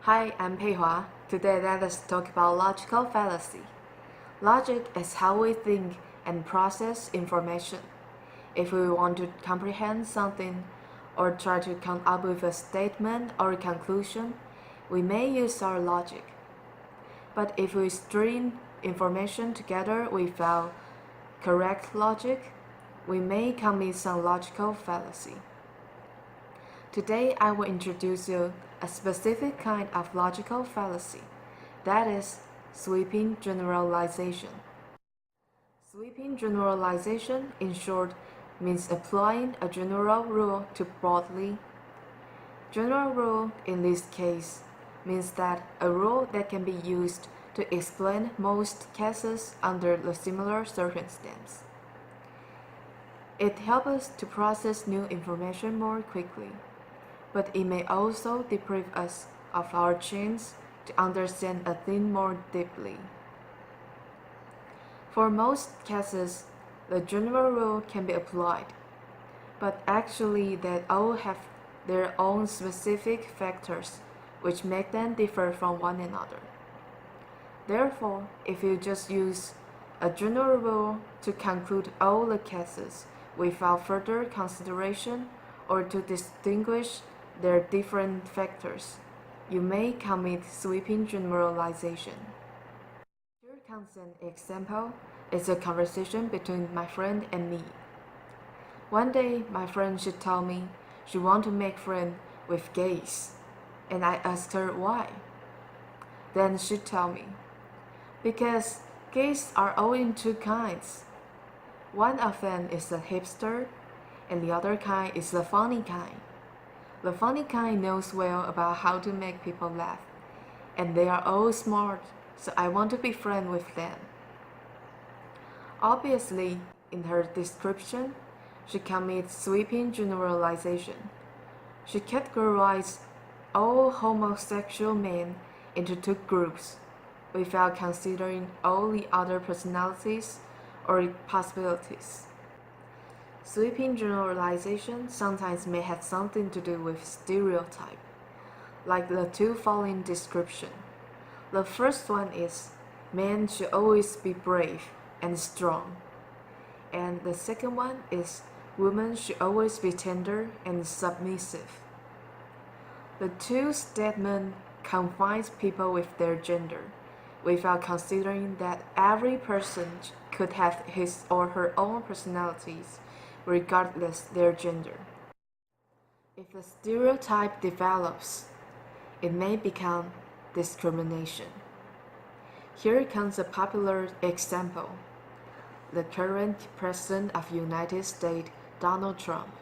Hi, I'm Pei-hua. Today let us talk about logical fallacy. Logic is how we think and process information. If we want to comprehend something or try to come up with a statement or a conclusion, we may use our logic. But if we string information together without correct logic, we may commit some logical fallacy. Today I will introduce you a specific kind of logical fallacy, that is, sweeping generalization. Sweeping generalization, in short, means applying a general rule too broadly. General rule, in this case, means that a rule that can be used to explain most cases under the similar circumstance. It helps us to process new information more quickly, but it may also deprive us of our chance to understand a thing more deeply. For most cases, the general rule can be applied, but actually they all have their own specific factors which make them differ from one another. Therefore, if you just use a general rule to conclude all the cases without further consideration or to distinguish their different factors, you may commit sweeping generalization. Here comes an example. It's a conversation between my friend and me. One day, my friend should tell me she wants to make friends with gays, and I asked her why. Then she'd tell me, because gays are all in two kinds. One of them is the hipster, and the other kind is the funny kind. The funny kind knows well about how to make people laugh, and they are all smart, so I want to be friends with them. Obviously, in her description, she commits sweeping generalization. She categorized all homosexual men into two groups without considering all the other personalities or possibilities. Sweeping generalization sometimes may have something to do with stereotype, like the two following description. The first one is, men should always be brave and strong. And the second one is, women should always be tender and submissive. The two statements confines people with their gender, without considering that every person could have his or her own personalities regardless their gender. If a stereotype develops, it may become discrimination. Here comes a popular example. The current President of the United States, Donald Trump,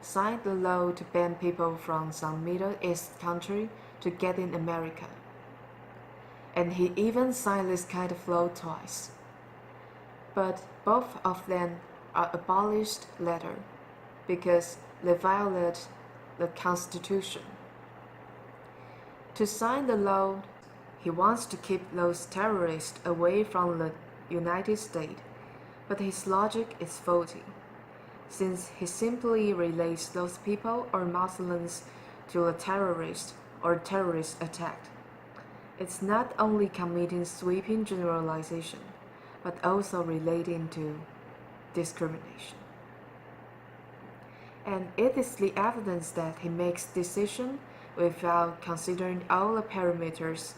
signed the law to ban people from some Middle East country to get in America. And he even signed this kind of law twice. But both of them are abolished later because they violate the Constitution. To sign the law, he wants to keep those terrorists away from the United States, but his logic is faulty, since he simply relates those people or Muslims to a terrorist or terrorist attack. It's not only committing sweeping generalization, but also relating to discrimination. And it is the evidence that he makes decisions without considering all the parameters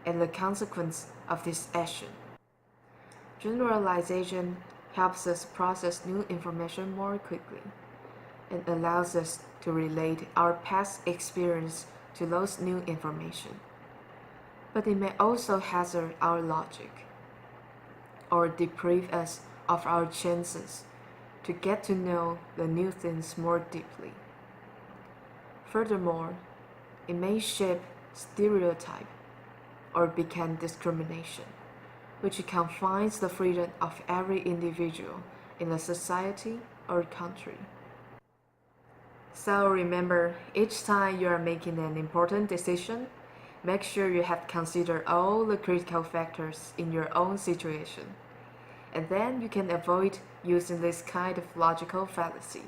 and the consequence of this action. Generalization helps us process new information more quickly and allows us to relate our past experience to those new information. But it may also hazard our logic or deprive us of our chances to get to know the new things more deeply. Furthermore, it may shape stereotype or become discrimination, which confines the freedom of every individual in a society or country. So remember, each time you are making an important decision, make sure you have considered all the critical factors in your own situation, and then you can avoid using this kind of logical fallacy.